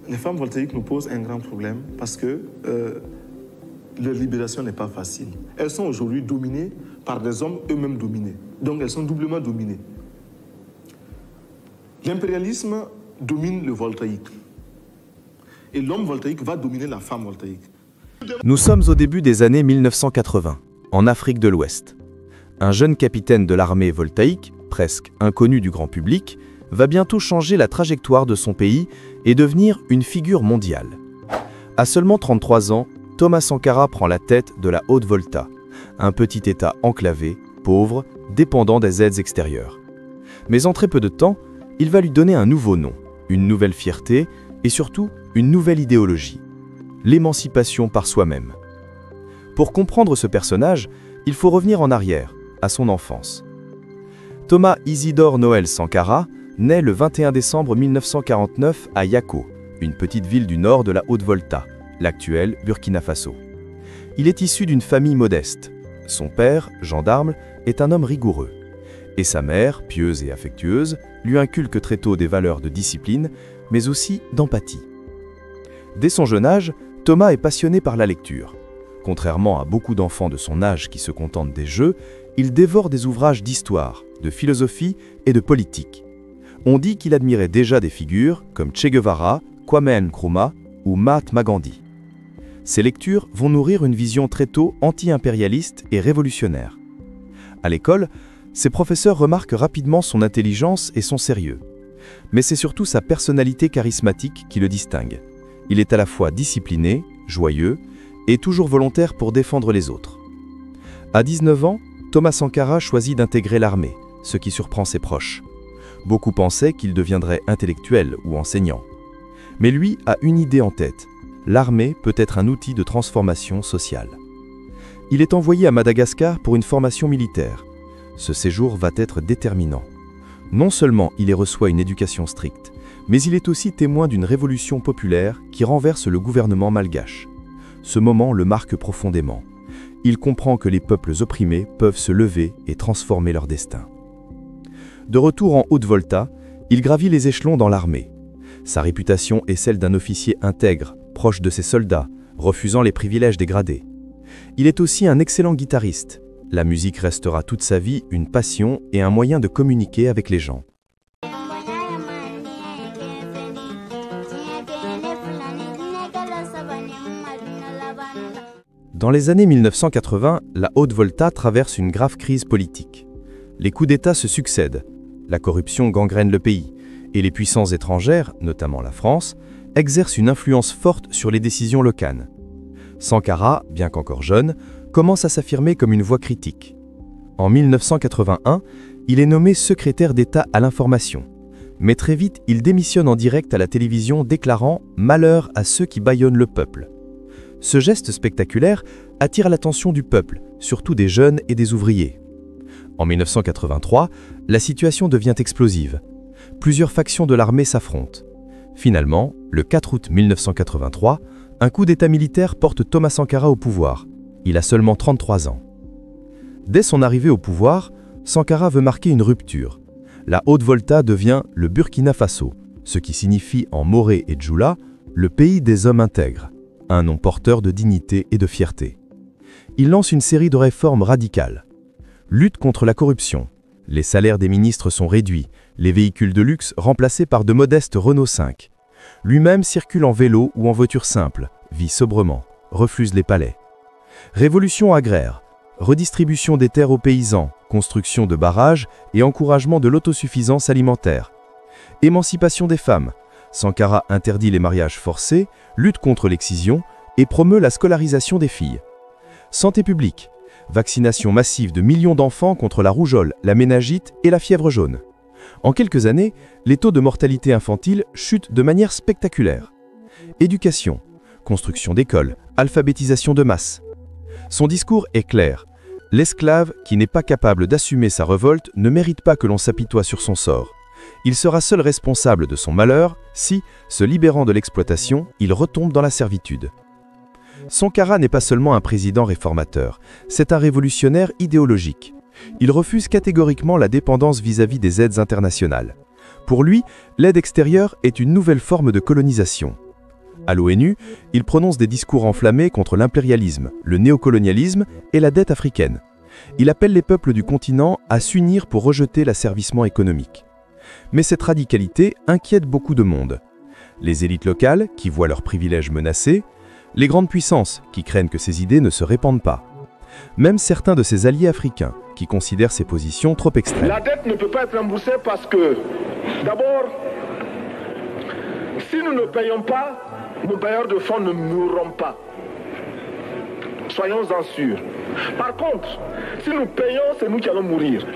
Les femmes voltaïques nous posent un grand problème parce que leur libération n'est pas facile. Elles sont aujourd'hui dominées par des hommes eux-mêmes dominés. Donc elles sont doublement dominées. L'impérialisme domine le voltaïque. Et l'homme voltaïque va dominer la femme voltaïque. Nous sommes au début des années 1980, en Afrique de l'Ouest. Un jeune capitaine de l'armée voltaïque, presque inconnu du grand public, va bientôt changer la trajectoire de son pays et devenir une figure mondiale. À seulement 33 ans, Thomas Sankara prend la tête de la Haute-Volta, un petit État enclavé, pauvre, dépendant des aides extérieures. Mais en très peu de temps, il va lui donner un nouveau nom, une nouvelle fierté et surtout une nouvelle idéologie, l'émancipation par soi-même. Pour comprendre ce personnage, il faut revenir en arrière, à son enfance. Thomas Isidore Noël Sankara naît le 21 décembre 1949 à Yako, une petite ville du nord de la Haute-Volta, l'actuelle Burkina Faso. Il est issu d'une famille modeste. Son père, gendarme, est un homme rigoureux. Et sa mère, pieuse et affectueuse, lui inculque très tôt des valeurs de discipline, mais aussi d'empathie. Dès son jeune âge, Thomas est passionné par la lecture. Contrairement à beaucoup d'enfants de son âge qui se contentent des jeux, il dévore des ouvrages d'histoire, de philosophie et de politique. On dit qu'il admirait déjà des figures comme Che Guevara, Kwame Nkrumah ou Mahatma Gandhi. Ces lectures vont nourrir une vision très tôt anti-impérialiste et révolutionnaire. À l'école, ses professeurs remarquent rapidement son intelligence et son sérieux. Mais c'est surtout sa personnalité charismatique qui le distingue. Il est à la fois discipliné, joyeux et toujours volontaire pour défendre les autres. À 19 ans, Thomas Sankara choisit d'intégrer l'armée, ce qui surprend ses proches. Beaucoup pensaient qu'il deviendrait intellectuel ou enseignant. Mais lui a une idée en tête. L'armée peut être un outil de transformation sociale. Il est envoyé à Madagascar pour une formation militaire. Ce séjour va être déterminant. Non seulement il y reçoit une éducation stricte, mais il est aussi témoin d'une révolution populaire qui renverse le gouvernement malgache. Ce moment le marque profondément. Il comprend que les peuples opprimés peuvent se lever et transformer leur destin. De retour en Haute-Volta, il gravit les échelons dans l'armée. Sa réputation est celle d'un officier intègre, proche de ses soldats, refusant les privilèges des gradés. Il est aussi un excellent guitariste. La musique restera toute sa vie une passion et un moyen de communiquer avec les gens. Dans les années 1980, la Haute-Volta traverse une grave crise politique. Les coups d'État se succèdent, la corruption gangrène le pays, et les puissances étrangères, notamment la France, exercent une influence forte sur les décisions locales. Sankara, bien qu'encore jeune, commence à s'affirmer comme une voix critique. En 1981, il est nommé secrétaire d'État à l'information. Mais très vite, il démissionne en direct à la télévision déclarant « Malheur à ceux qui bâillonnent le peuple ». Ce geste spectaculaire attire l'attention du peuple, surtout des jeunes et des ouvriers. En 1983, la situation devient explosive. Plusieurs factions de l'armée s'affrontent. Finalement, le 4 août 1983, un coup d'État militaire porte Thomas Sankara au pouvoir. Il a seulement 33 ans. Dès son arrivée au pouvoir, Sankara veut marquer une rupture. La Haute-Volta devient le Burkina Faso, ce qui signifie en moré et djoula le pays des hommes intègres, un nom porteur de dignité et de fierté. Il lance une série de réformes radicales. Lutte contre la corruption. Les salaires des ministres sont réduits, les véhicules de luxe remplacés par de modestes Renault 5. Lui-même circule en vélo ou en voiture simple, vit sobrement, refuse les palais. Révolution agraire, redistribution des terres aux paysans, construction de barrages et encouragement de l'autosuffisance alimentaire. Émancipation des femmes. Sankara interdit les mariages forcés, lutte contre l'excision et promeut la scolarisation des filles. Santé publique. Vaccination massive de millions d'enfants contre la rougeole, la méningite et la fièvre jaune. En quelques années, les taux de mortalité infantile chutent de manière spectaculaire. Éducation, construction d'écoles, alphabétisation de masse. Son discours est clair. L'esclave qui n'est pas capable d'assumer sa révolte ne mérite pas que l'on s'apitoie sur son sort. Il sera seul responsable de son malheur si, se libérant de l'exploitation, il retombe dans la servitude. Sankara n'est pas seulement un président réformateur, c'est un révolutionnaire idéologique. Il refuse catégoriquement la dépendance vis-à-vis des aides internationales. Pour lui, l'aide extérieure est une nouvelle forme de colonisation. À l'ONU, il prononce des discours enflammés contre l'impérialisme, le néocolonialisme et la dette africaine. Il appelle les peuples du continent à s'unir pour rejeter l'asservissement économique. Mais cette radicalité inquiète beaucoup de monde. Les élites locales, qui voient leurs privilèges menacés, les grandes puissances, qui craignent que ces idées ne se répandent pas. Même certains de ses alliés africains, qui considèrent ces positions trop extrêmes. La dette ne peut pas être remboursée parce que, d'abord, si nous ne payons pas, nos bailleurs de fonds ne mourront pas. Soyons-en sûrs. Par contre, si nous payons, c'est nous qui allons mourir.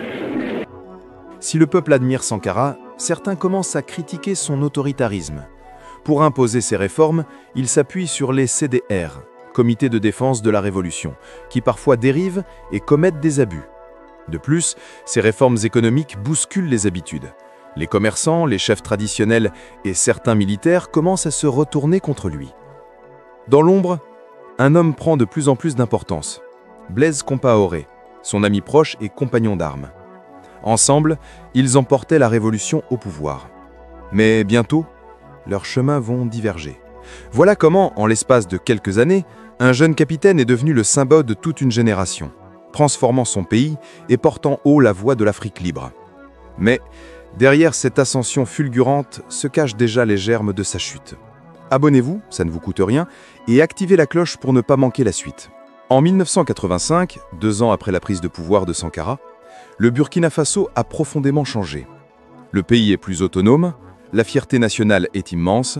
Si le peuple admire Sankara, certains commencent à critiquer son autoritarisme. Pour imposer ses réformes, il s'appuie sur les CDR, Comités de défense de la Révolution, qui parfois dérivent et commettent des abus. De plus, ces réformes économiques bousculent les habitudes. Les commerçants, les chefs traditionnels et certains militaires commencent à se retourner contre lui. Dans l'ombre, un homme prend de plus en plus d'importance. Blaise Compaoré, son ami proche et compagnon d'armes. Ensemble, ils emportaient la révolution au pouvoir. Mais bientôt, leurs chemins vont diverger. Voilà comment, en l'espace de quelques années, un jeune capitaine est devenu le symbole de toute une génération, transformant son pays et portant haut la voix de l'Afrique libre. Mais derrière cette ascension fulgurante se cachent déjà les germes de sa chute. Abonnez-vous, ça ne vous coûte rien, et activez la cloche pour ne pas manquer la suite. En 1985, 2 ans après la prise de pouvoir de Sankara, le Burkina Faso a profondément changé. Le pays est plus autonome, la fierté nationale est immense,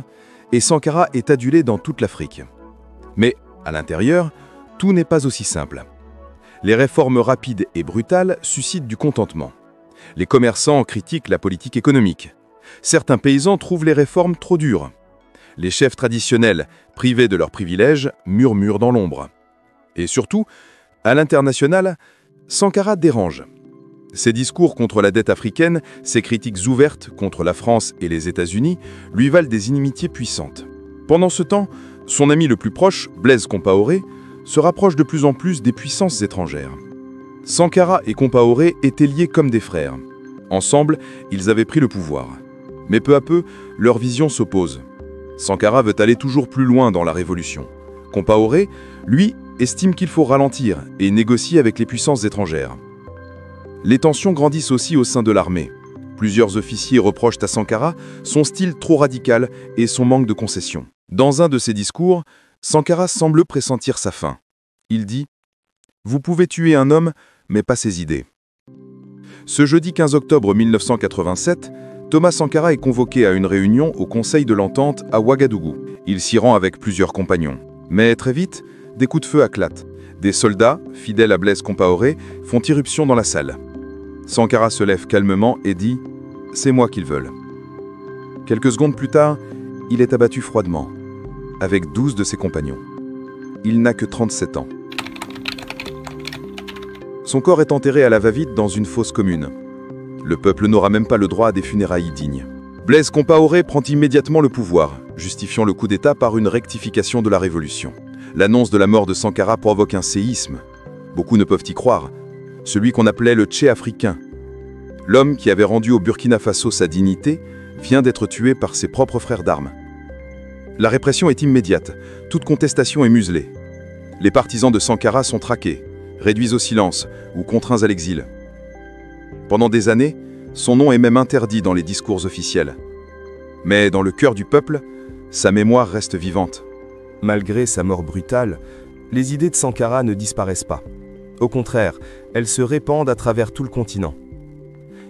et Sankara est adulé dans toute l'Afrique. Mais, à l'intérieur, tout n'est pas aussi simple. Les réformes rapides et brutales suscitent du contentement. Les commerçants critiquent la politique économique. Certains paysans trouvent les réformes trop dures. Les chefs traditionnels, privés de leurs privilèges, murmurent dans l'ombre. Et surtout, à l'international, Sankara dérange. Ses discours contre la dette africaine, ses critiques ouvertes contre la France et les États-Unis lui valent des inimitiés puissantes. Pendant ce temps, son ami le plus proche, Blaise Compaoré, se rapproche de plus en plus des puissances étrangères. Sankara et Compaoré étaient liés comme des frères. Ensemble, ils avaient pris le pouvoir. Mais peu à peu, leurs visions s'opposent. Sankara veut aller toujours plus loin dans la révolution. Compaoré, lui, estime qu'il faut ralentir et négocier avec les puissances étrangères. Les tensions grandissent aussi au sein de l'armée. Plusieurs officiers reprochent à Sankara son style trop radical et son manque de concessions. Dans un de ses discours, Sankara semble pressentir sa fin. Il dit « Vous pouvez tuer un homme, mais pas ses idées ». Ce jeudi 15 octobre 1987, Thomas Sankara est convoqué à une réunion au Conseil de l'Entente à Ouagadougou. Il s'y rend avec plusieurs compagnons. Mais très vite, des coups de feu éclatent. Des soldats, fidèles à Blaise Compaoré, font irruption dans la salle. Sankara se lève calmement et dit « C'est moi qu'ils veulent ». Quelques secondes plus tard, il est abattu froidement, avec 12 de ses compagnons. Il n'a que 37 ans. Son corps est enterré à la va-vite dans une fosse commune. Le peuple n'aura même pas le droit à des funérailles dignes. Blaise Compaoré prend immédiatement le pouvoir, justifiant le coup d'État par une rectification de la révolution. L'annonce de la mort de Sankara provoque un séisme. Beaucoup ne peuvent y croire. Celui qu'on appelait le Tché africain. L'homme qui avait rendu au Burkina Faso sa dignité vient d'être tué par ses propres frères d'armes. La répression est immédiate. Toute contestation est muselée. Les partisans de Sankara sont traqués, réduits au silence ou contraints à l'exil. Pendant des années, son nom est même interdit dans les discours officiels. Mais dans le cœur du peuple, sa mémoire reste vivante. Malgré sa mort brutale, les idées de Sankara ne disparaissent pas. Au contraire, elles se répandent à travers tout le continent.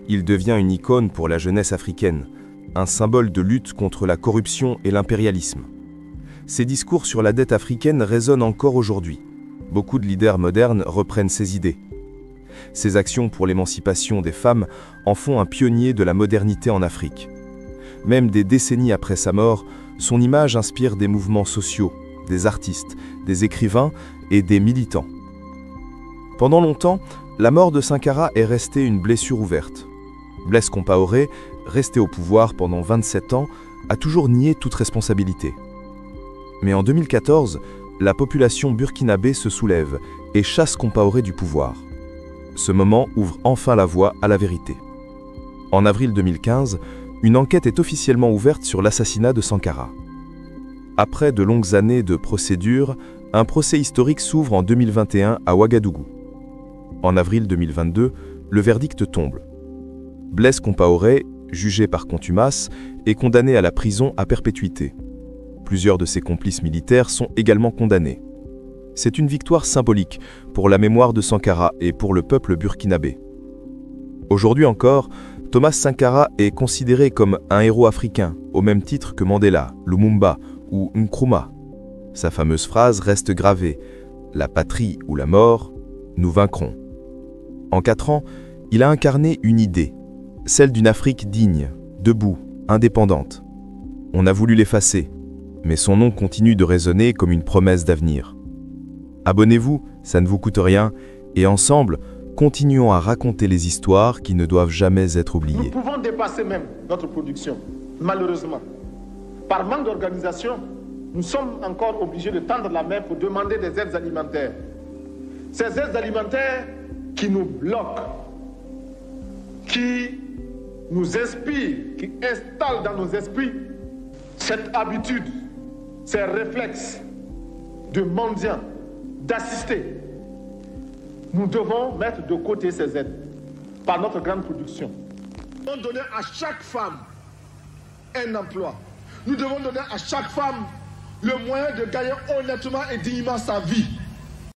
Il devient une icône pour la jeunesse africaine, un symbole de lutte contre la corruption et l'impérialisme. Ses discours sur la dette africaine résonnent encore aujourd'hui. Beaucoup de leaders modernes reprennent ses idées. Ses actions pour l'émancipation des femmes en font un pionnier de la modernité en Afrique. Même des décennies après sa mort, son image inspire des mouvements sociaux, des artistes, des écrivains et des militants. Pendant longtemps, la mort de Sankara est restée une blessure ouverte. Blaise Compaoré, resté au pouvoir pendant 27 ans, a toujours nié toute responsabilité. Mais en 2014, la population burkinabé se soulève et chasse Compaoré du pouvoir. Ce moment ouvre enfin la voie à la vérité. En avril 2015, une enquête est officiellement ouverte sur l'assassinat de Sankara. Après de longues années de procédures, un procès historique s'ouvre en 2021 à Ouagadougou. En avril 2022, le verdict tombe. Blaise Compaoré, jugé par contumace, est condamné à la prison à perpétuité. Plusieurs de ses complices militaires sont également condamnés. C'est une victoire symbolique pour la mémoire de Sankara et pour le peuple burkinabé. Aujourd'hui encore, Thomas Sankara est considéré comme un héros africain, au même titre que Mandela, Lumumba ou Nkrumah. Sa fameuse phrase reste gravée « La patrie ou la mort, nous vaincrons ». En 4 ans, il a incarné une idée, celle d'une Afrique digne, debout, indépendante. On a voulu l'effacer, mais son nom continue de résonner comme une promesse d'avenir. Abonnez-vous, ça ne vous coûte rien, et ensemble, continuons à raconter les histoires qui ne doivent jamais être oubliées. Nous pouvons dépasser même notre production, malheureusement. Par manque d'organisation, nous sommes encore obligés de tendre la main pour demander des aides alimentaires. Ces aides alimentaires qui nous bloquent, qui nous inspirent, qui installent dans nos esprits cette habitude, ces réflexes de mendiants, d'assister. Nous devons mettre de côté ces aides par notre grande production. Nous devons donner à chaque femme un emploi. Nous devons donner à chaque femme le moyen de gagner honnêtement et dignement sa vie.